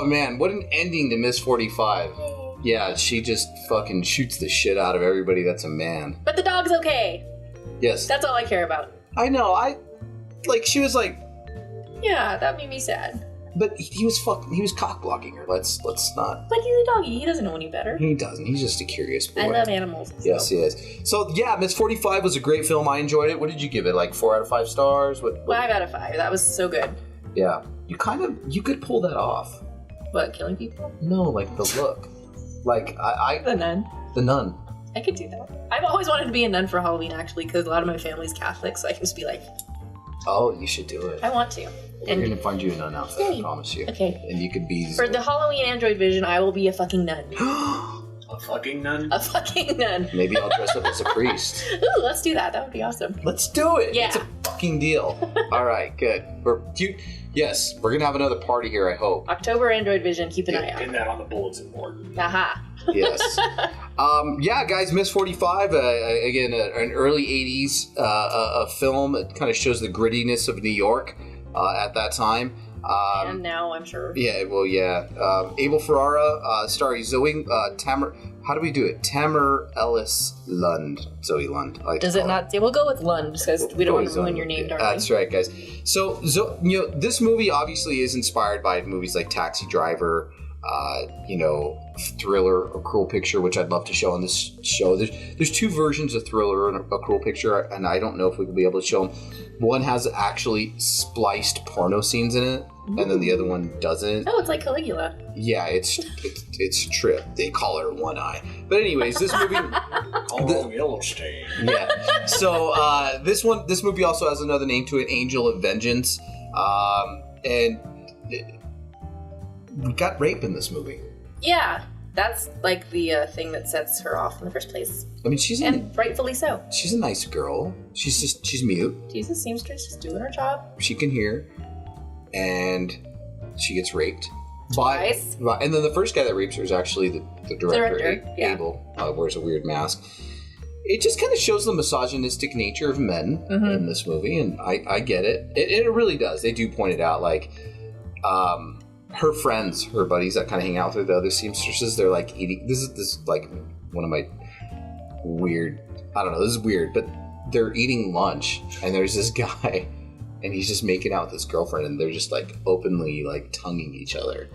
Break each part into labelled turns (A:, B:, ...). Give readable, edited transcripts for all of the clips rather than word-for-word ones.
A: man, what an ending to Miss 45. Yeah, she just fucking shoots the shit out of everybody that's a man.
B: But the dog's okay.
A: Yes.
B: That's all I care about.
A: I know, she was like...
B: Yeah, that made me sad.
A: But he was cock blocking her. Let's not.
B: But he's a doggy. He doesn't know any better.
A: He doesn't. He's just a curious boy.
B: I love animals. So.
A: Yes, he is. So yeah, Miss 45 was a great film. I enjoyed it. What did you give it? Like 4 out of 5 stars? What?
B: 5 out of 5. That was so good.
A: Yeah, you could pull that off.
B: What? Killing people?
A: No, like the look. Like
B: The Nun.
A: The Nun.
B: I could do that. I've always wanted to be a nun for Halloween, actually, because a lot of my family's Catholic, so I can just be like...
A: Oh, you should do it.
B: I want to.
A: And you're gonna find you a nun outfit, I promise you.
B: Okay.
A: And you could be...
B: For the Halloween AndroidVision, I will be a fucking nun.
C: A fucking nun?
B: A fucking nun.
A: Maybe I'll dress up as a priest.
B: Ooh, let's do that. That would be awesome.
A: Let's do it.
B: Yeah.
A: It's a fucking deal. All right, good. Yes, we're gonna have another party here, I hope.
B: October AndroidVision, keep an eye out.
C: Pin that on the bulletin board.
B: Aha.
A: Yes. Yeah, guys, Miss 45, again, an early 80s a film. It kind of shows the grittiness of New York at that time.
B: And now, I'm sure.
A: Yeah, well, yeah. Abel Ferrara, starring Zoe Tamer. How do we do it? Tamer Ellis Lund. Zoe Lund.
B: Does it not? We'll go with Lund because we don't want to ruin your name, darling.
A: That's right, guys. So, this movie obviously is inspired by movies like Taxi Driver, Thriller, A Cruel Picture, which I'd love to show on this show. There's 2 versions of Thriller and A Cruel Picture, and I don't know if we will be able to show them. One has actually spliced porno scenes in it, and then the other one doesn't.
B: Oh, it's like Caligula.
A: Yeah, it's a trip. They call her One Eye. But anyways, this movie...
C: Yellowstone.
A: Yeah. So this movie also has another name to it, Angel of Vengeance. And we got rape in this movie.
B: Yeah, that's like the thing that sets her off in the first place.
A: I mean,
B: and rightfully so.
A: She's a nice girl. She's mute.
B: She's a seamstress, just doing her job.
A: She can hear, and she gets raped.
B: Twice.
A: And then the first guy that rapes her is actually the director.
B: Yeah.
A: Abel wears a weird mask. It just kind of shows the misogynistic nature of men in this movie, and I get it. It really does. They do point it out, like, her friends, her buddies that kind of hang out with her, the other seamstresses, they're like eating. This is like one of my weird. I don't know. This is weird, but they're eating lunch, and there's this guy, and he's just making out with his girlfriend, and they're just like openly like tonguing each other,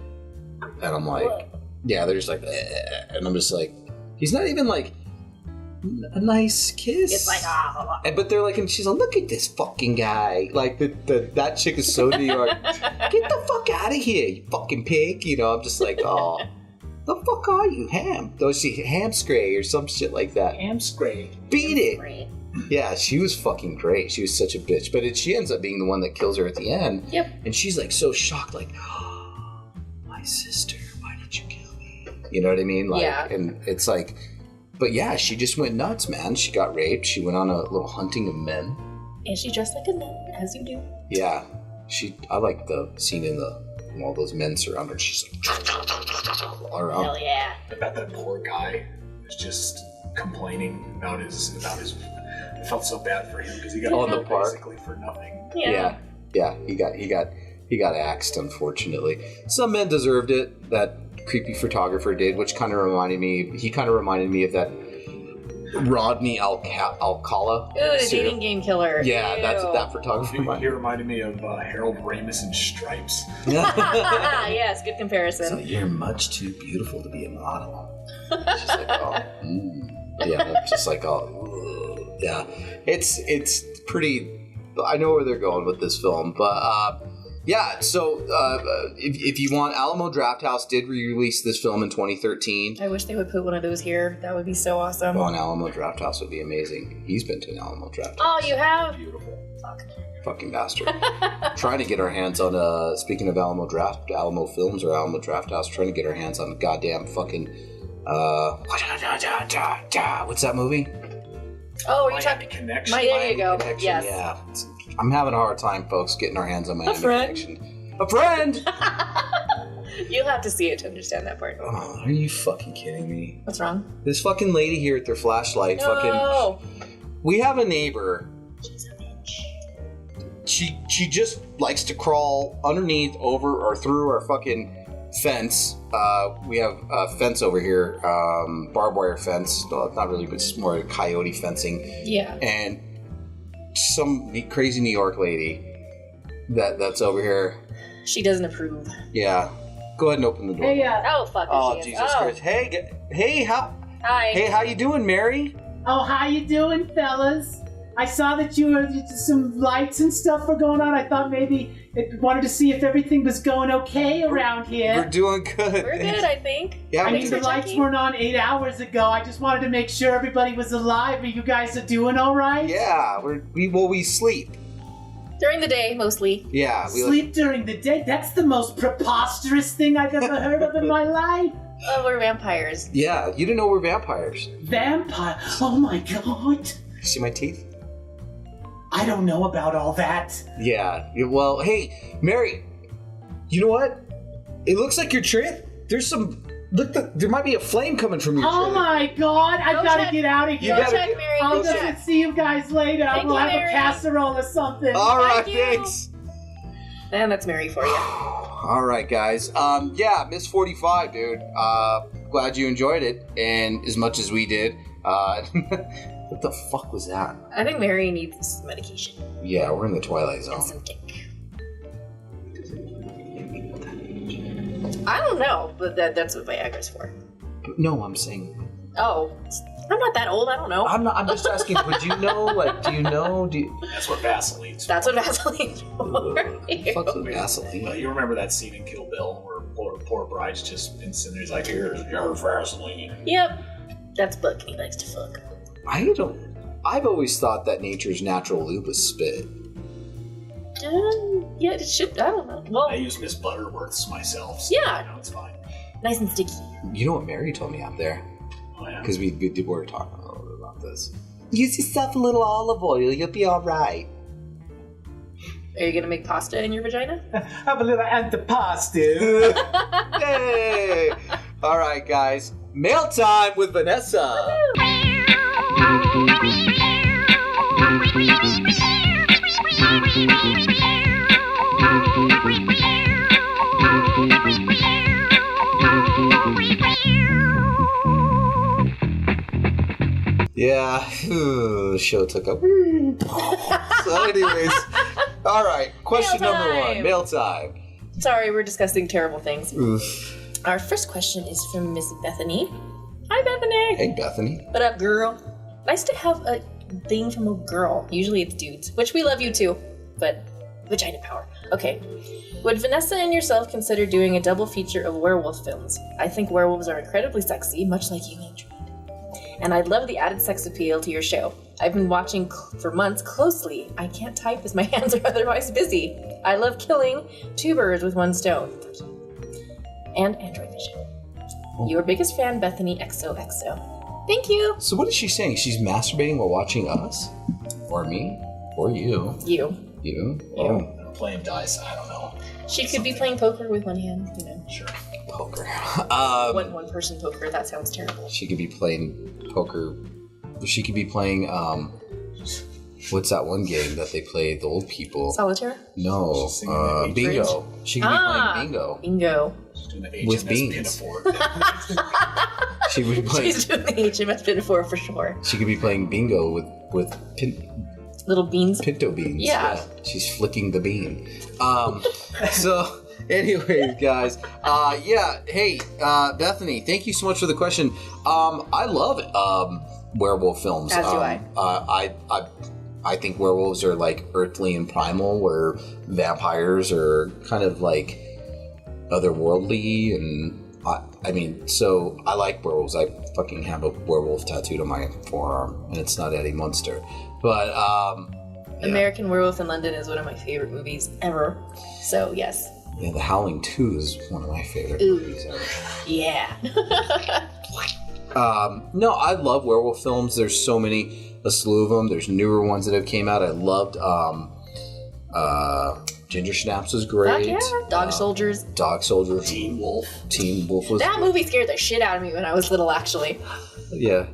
A: and I'm like, yeah, they're just like, and I'm just like, he's not even like a nice kiss.
B: It's like,
A: but they're like, and she's like, look at this fucking guy. Like that chick is so New York. Get the fuck out of here, you fucking pig. I'm just like, oh, the fuck are you, ham? Hamstray or some shit like that.
C: Hamstray.
A: Beat it. Yeah, she was fucking great. She was such a bitch. But she ends up being the one that kills her at the end.
B: Yep.
A: And she's like so shocked, like, oh, my sister, why did you kill me? You know what I mean? Like,
B: yeah.
A: And it's like, but yeah, she just went nuts, man. She got raped. She went on a little hunting of men.
B: And she dressed like a nun, as you do.
A: Yeah. I like the scene in all those men surround her. She's like, all around.
B: Hell yeah.
C: I bet that poor guy was just complaining about his. I felt so bad for him because he got
A: on the park
C: basically for nothing.
B: Yeah.
A: Yeah. He got axed, unfortunately. Some men deserved it. That creepy photographer did, which kind of reminded me of that Rodney Alcala.
B: Ooh, the dating game killer.
A: Yeah,
B: Ew.
A: that's what that photographer
C: He reminded me of Harold Ramis in Stripes.
B: Yes, good comparison.
A: So you're much too beautiful to be a model. She's like, oh, yeah, just like, oh, yeah. It's pretty. I know where they're going with this film, but yeah. So if you want, Alamo Drafthouse did re-release this film in 2013.
B: I wish they would put one of those here. That would be so awesome.
A: Oh, an Alamo Drafthouse would be amazing. He's been to an Alamo Drafthouse.
B: Oh, you have?
C: Beautiful.
B: Fuck.
A: Fucking bastard. Trying to get our hands on, speaking of Alamo Films or Alamo Drafthouse, trying to get our hands on goddamn fucking, what's that movie?
B: Oh, are you
C: Miami
B: talking?
C: Connection.
B: There you go.
A: Connection,
B: Yes.
A: Yeah. I'm having a hard time, folks, getting our hands on Miami
B: friend.
A: Connection. A friend!
B: You'll have to see it to understand that part.
A: Oh, are you fucking kidding me?
B: What's wrong?
A: This fucking lady here with their flashlight,
B: No.
A: We have a neighbor.
B: She's a bitch.
A: She just likes to crawl underneath, over, or through our fucking fence. We have a fence over here, barbed wire fence. Well, not really, but it's more coyote fencing.
B: Yeah.
A: And some crazy New York lady that's over here.
B: She doesn't approve.
A: Yeah. Go ahead and open the door.
D: Hey,
B: Oh, fuck.
A: Oh,
B: she is.
A: Jesus Christ. Hey,
B: Hi.
A: how you doing, Mary?
D: oh, how you doing, fellas? I saw that some lights and stuff were going on. I thought maybe wanted to see if everything was going okay around here.
A: We're doing good.
B: We're good, I think.
A: Yeah,
D: I
A: we
D: mean,
A: do.
D: the lights weren't on 8 hours ago. I just wanted to make sure everybody was alive. Are you guys doing all right?
A: Yeah, we sleep.
B: During the day, mostly.
A: Yeah, we
D: Sleep during the day? That's the most preposterous thing I've ever heard of in my life.
B: Oh, we're vampires.
A: Yeah, you didn't know we're vampires.
D: Vampire? Oh my god.
A: See my teeth?
D: I don't know about all that.
A: Yeah. Well, hey, Mary. You know what? It looks like your trip. There's some. Look, there might be a flame coming from your
D: Oh
A: trip.
D: my god, I've
B: Go
D: got to
B: check.
D: get out of here.
B: Go
A: gotta
B: check,
A: get-
B: Mary.
D: I'll
B: Go
D: just
B: check.
D: see you guys later.
B: Thank
D: We'll
B: you,
D: have
B: Mary.
D: a casserole or something.
A: All right,
B: Thank you.
A: thanks.
B: And that's Mary for you.
A: All right, guys. Yeah, Miss 45, dude. Glad you enjoyed it, and as much as we did. What the fuck was that?
B: I think Mary needs some medication
A: Yeah, we're in the Twilight
B: and
A: Zone.
B: some cake. I don't know, but that's what Viagra's for.
A: No, I'm saying.
B: Oh, I'm not that old. I don't know.
A: I'm not. I'm just asking. Would you know? Like, do you know?
C: That's what Vaseline's.
B: That's what Vaseline's for.
A: Fuck's with Vaseline.
C: You remember that scene in Kill Bill where poor Bride's just instant. He's like, "Here's your Vaseline."
B: Yep. That's Buck. He likes to fuck.
A: I've always thought that nature's natural lube was spit.
B: Yeah, it should. I don't know. Well,
C: I use Miss Butterworth's myself. So
B: Yeah.
C: you know, it's fine.
B: nice and sticky.
A: You know what Mary told me out there?
C: Oh, yeah.
A: Because we were talking a little bit about this. Use yourself a little olive oil. You'll be all right.
B: Are you gonna make pasta in your vagina?
D: Have a little antipasto.
A: Yay! All right, guys. Mail time with Vanessa. Yeah, the show took up. So, anyways, all right. Question
B: Mail
A: number
B: time.
A: 1. Mail time.
B: Sorry, we're discussing terrible things.
A: Oof.
B: Our first question is from Miss Bethany. Hi, Bethany.
A: Hey, Bethany.
B: What up, girl? Nice to have a thing from a girl. Usually it's dudes, which we love you too, but vagina power. Okay. Would Vanessa and yourself consider doing a double feature of werewolf films? I think werewolves are incredibly sexy, much like you, Android. And I'd love the added sex appeal to your show. I've been watching for months closely. I can't type as my hands are otherwise busy. I love killing 2 birds with 1 stone. And AndroidVision. Your biggest fan, Bethany XOXO. Thank you.
A: So what is she saying? She's masturbating while watching us? Or me? Or you?
B: You.
A: You?
B: You.
A: Oh,
C: Playing dice. I don't know.
B: She could be playing poker with 1 hand, you know.
C: Sure.
A: poker.
B: One person poker, that sounds terrible.
A: She could be playing poker. She could be playing, what's that one game that they play, the old people?
B: Solitaire?
A: No,
C: She's singing
A: bingo. She could be playing bingo.
B: Bingo.
C: She's doing the
A: With
C: HMS
A: beans.
C: Pinafore.
A: She would be playing.
B: She's doing the HMS Pinafore for sure.
A: She could be playing bingo with
B: Little beans.
A: pinto beans.
B: Yeah.
A: She's flicking the bean. So, anyways, guys. Hey, Bethany, thank you so much for the question. I love werewolf films.
B: As do I.
A: I think werewolves are like earthly and primal, where vampires are kind of like otherworldly, and so I like werewolves. I fucking have a werewolf tattooed on my forearm, and it's not Eddie Munster. But, yeah.
B: American Werewolf in London is one of my favorite movies ever. So, yes.
A: Yeah, The Howling 2 is one of my favorite
B: Ooh.
A: movies ever.
B: Yeah.
A: No, I love werewolf films. There's so many, a slew of them. There's newer ones that have came out. I loved, Ginger Snaps was great.
B: Yeah. Dog Soldiers.
A: Dog Soldiers.
C: Teen Wolf.
A: Teen Wolf was
B: That movie scared the shit out of me when I was little, actually.
A: Yeah.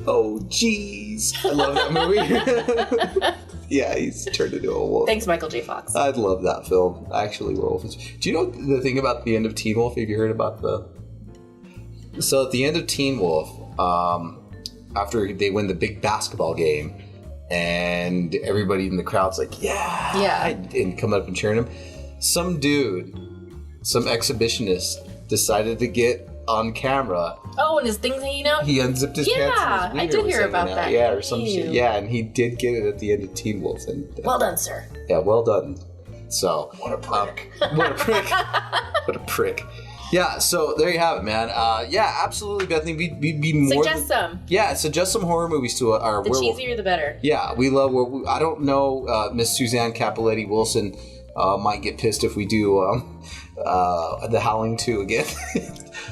A: Oh, jeez. I love that movie. Yeah, he's turned into a wolf.
B: Thanks, Michael J. Fox.
A: I love that film. Actually, Werewolf. Do you know the thing about the end of Teen Wolf? Have you heard about So at the end of Teen Wolf, after they win the big basketball game, and everybody in the crowd's like, yeah, and come up and cheering him, some dude, some exhibitionist, decided to get on camera.
B: Oh, and his thing's hanging out?
A: He unzipped his pants and his
B: I did hear about that.
A: Yeah, or some shit. Yeah, and he did get it at the end of Teen Wolf. And,
B: well done, sir.
A: Yeah, well done. So
C: What a prick.
A: what a prick. What a prick. Yeah, so there you have it, man. Yeah, absolutely, Bethany. We'd be more
B: Suggest some.
A: Yeah, suggest some horror movies to our
B: The
A: werewolf.
B: cheesier, the better.
A: Yeah, we love. I don't know. Miss Suzanne Capoletti Wilson might get pissed if we do The Howling 2 again.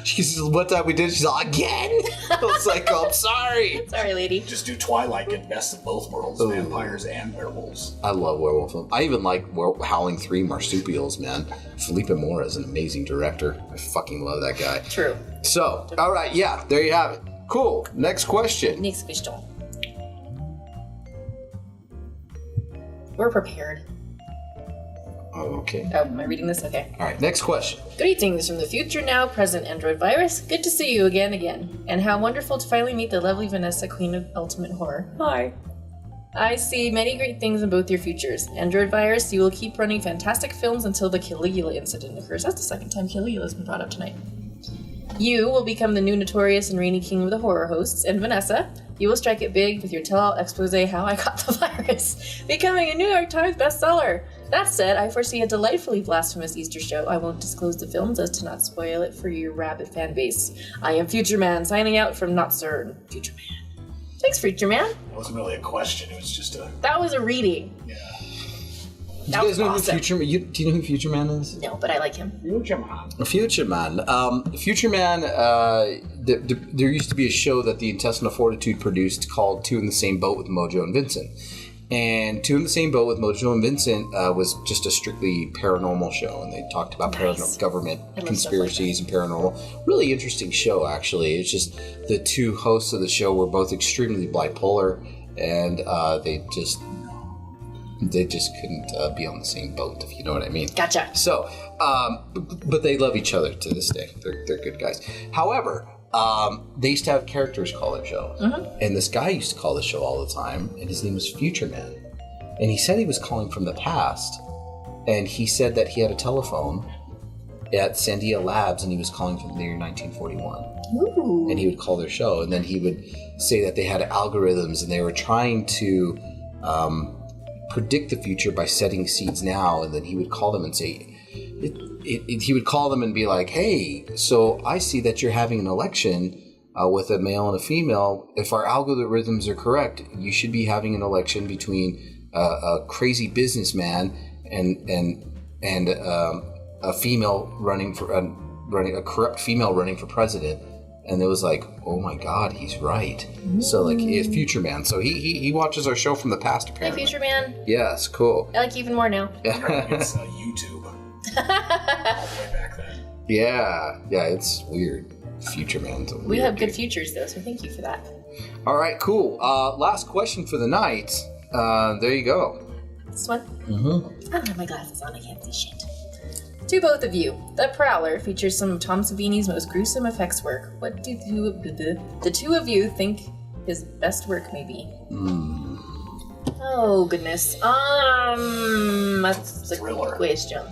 A: She says, "What time we did?" She's like, "Again." I was like, "Oh, I'm sorry."
B: Sorry, lady.
C: Just do Twilight, get best of both worlds, vampires and werewolves.
A: I love werewolf film. I even like Howling 3 Marsupials, man. Felipe Mora is an amazing director. I fucking love that guy.
B: True.
A: So, all right, yeah, there you have it. Cool. Next question.
B: Next question. We're prepared.
A: Oh, okay.
B: Oh, am I reading this? Okay.
A: All right, next question.
B: Greetings from the future now, present AndroidVirus. Good to see you again. And how wonderful to finally meet the lovely Vanessa, Queen of Ultimate Horror. Hi. I see many great things in both your futures. AndroidVirus, you will keep running fantastic films until the Caligula incident occurs. That's the second time Caligula's been brought up tonight. You will become the new notorious and reigning king of the horror hosts, and Vanessa, you will strike it big with your tell-all expose how I got the virus, becoming a New York Times bestseller. That said, I foresee a delightfully blasphemous Easter show. I won't disclose the films as to not spoil it for your rabid fan base. I am Future Man, signing out from Not Certain. Future Man. Thanks, Future Man.
C: It wasn't really a question, it was just a...
B: That was a reading.
C: Yeah.
A: Do you guys know who Future? Do you know who Future Man is?
B: No, but I like him.
C: Future Man.
A: Future Man. Future Man. There used to be a show that the Intestinal Fortitude produced called Two in the Same Boat with Mojo and Vincent. And Two in the Same Boat with Mojo and Vincent was just a strictly paranormal show, and they talked about paranormal government conspiracies and paranormal. Really interesting show, actually. It's just the two hosts of the show were both extremely bipolar, and they just couldn't be on the same boat, if you know what I mean.
B: Gotcha.
A: So, but they love each other to this day. They're good guys. However, they used to have characters call their show. Mm-hmm. And this guy used to call the show all the time, and his name was Future Man. And he said he was calling from the past, and he said that he had a telephone at Sandia Labs, and he was calling from the year 1941.
B: Ooh.
A: And he would call their show, and then he would say that they had algorithms, and they were trying to predict the future by setting seeds now, and then he would call them and say, he would call them and be like, "Hey, so I see that you're having an election with a male and a female. If our algorithms are correct, you should be having an election between a crazy businessman and a female running for a corrupt female running for president." And it was like, oh my God, he's right. So like, it's Future Man. So he watches our show from the past, apparently.
B: Hey, Future Man.
A: Yes, cool.
B: I like you even more now.
C: It's YouTube. All the way back then.
A: Yeah, it's weird. Future Man's a weird
B: We have good
A: dude.
B: futures, though, so thank you for that.
A: All right, cool. Last question for the night. There you go.
B: This one?
A: Mm-hmm.
B: I don't have my glasses on, I can't see shit. To both of you, The Prowler features some of Tom Savini's most gruesome effects work. What do the two of you think his best work may be? Oh, goodness. That's a
C: Thriller.
B: question.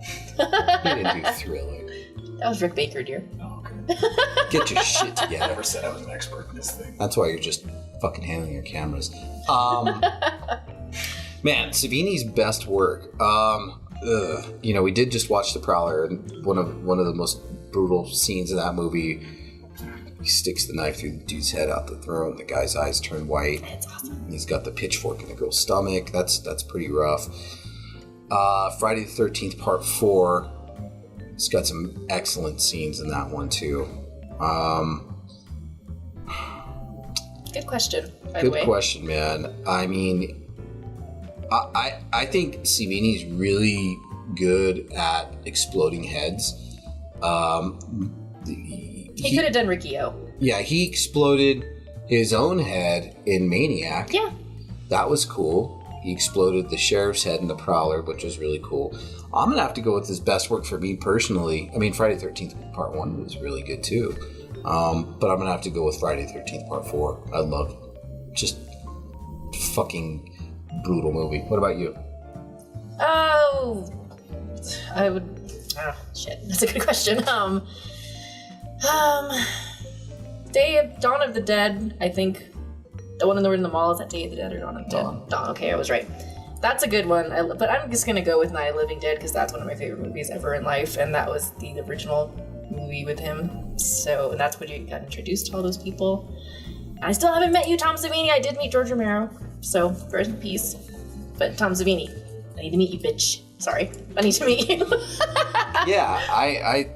A: He didn't do Thriller.
B: That was Rick Baker, dear.
C: Oh, okay.
A: Get your shit
C: I
A: together.
C: never said I was an expert in this thing.
A: That's why you're just fucking handling your cameras. Man, Savini's best work. We did just watch The Prowler, and one of the most brutal scenes in that movie, he sticks the knife through the dude's head out the throat, and the guy's eyes turn white.
B: That's awesome.
A: And he's got the pitchfork in the girl's stomach. That's pretty rough. Friday the 13th Part 4. It's got some excellent scenes in that one too.
B: Good question, by the way.
A: Good question, man. I mean, I think Savini's really good at exploding heads.
B: He could have done Riki-Oh.
A: Yeah, he exploded his own head in Maniac.
B: Yeah.
A: That was cool. He exploded the sheriff's head in the Prowler, which was really cool. I'm going to have to go with his best work for me personally. I mean, Friday the 13th Part 1 was really good too. But I'm going to have to go with Friday the 13th Part 4. I love just fucking brutal movie. What about you?
B: Oh, I would... Oh, shit. That's a good question. Dawn of the Dead, I think. The one in the mall, is that Day of the Dead or Dawn of the Dead? Dawn, okay, I was right. That's a good one, but I'm just going to go with Night of the Living Dead because that's one of my favorite movies ever in life, and that was the original movie with him. So, and that's when you got introduced to all those people. I still haven't met you, Tom Savini. I did meet George Romero, so rest in peace. But Tom Savini, I need to meet you, bitch. Sorry, I need to meet you.
A: Yeah,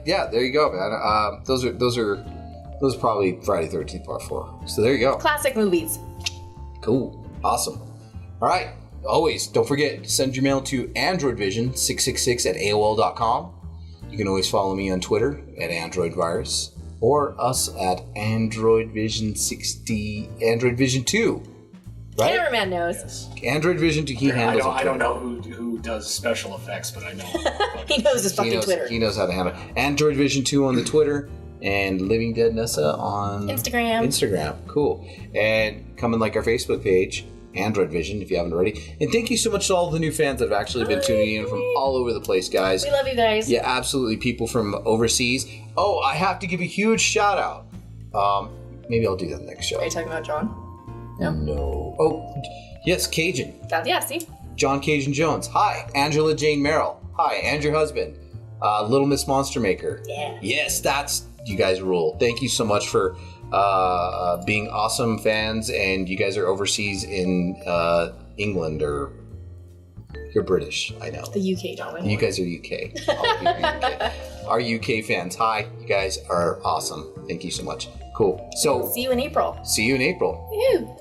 A: there you go, man. Those are probably Friday 13th Part 4. So there you go.
B: Classic movies.
A: Cool. Awesome. All right. Always, don't forget to send your mail to AndroidVision666@AOL.com. You can always follow me on Twitter at AndroidVirus or us at AndroidVision60, AndroidVision2. Right?
B: Cameraman knows.
C: Yes.
A: AndroidVision 2 he handles
C: I don't know who does special effects, but I know.
B: He knows his fucking Twitter.
A: He knows how to handle it. AndroidVision 2 on the Twitter. And Living Dead Nessa on Instagram. Cool. And come and like our Facebook page, Android Vision, if you haven't already. And thank you so much to all the new fans that have actually been tuning in from all over the place, guys.
B: We love you guys.
A: Yeah, absolutely. People from overseas. Oh, I have to give a huge shout out. Maybe I'll do that next show.
B: Are you talking about John?
A: No. Oh, yes, Cajun.
B: Yeah, see?
A: John Cajun Jones. Hi. Angela Jane Merrill. Hi. And your husband. Little Miss Monster Maker.
B: Yeah.
A: Yes, you guys rule. Thank you so much for being awesome fans, and you guys are overseas in England, or you're British, I know.
B: The UK, darling.
A: You guys are UK. All of you are UK. Our UK fans, hi. You guys are awesome. Thank you so much. Cool. So
B: see you in April.
A: See you in April.
B: Woo.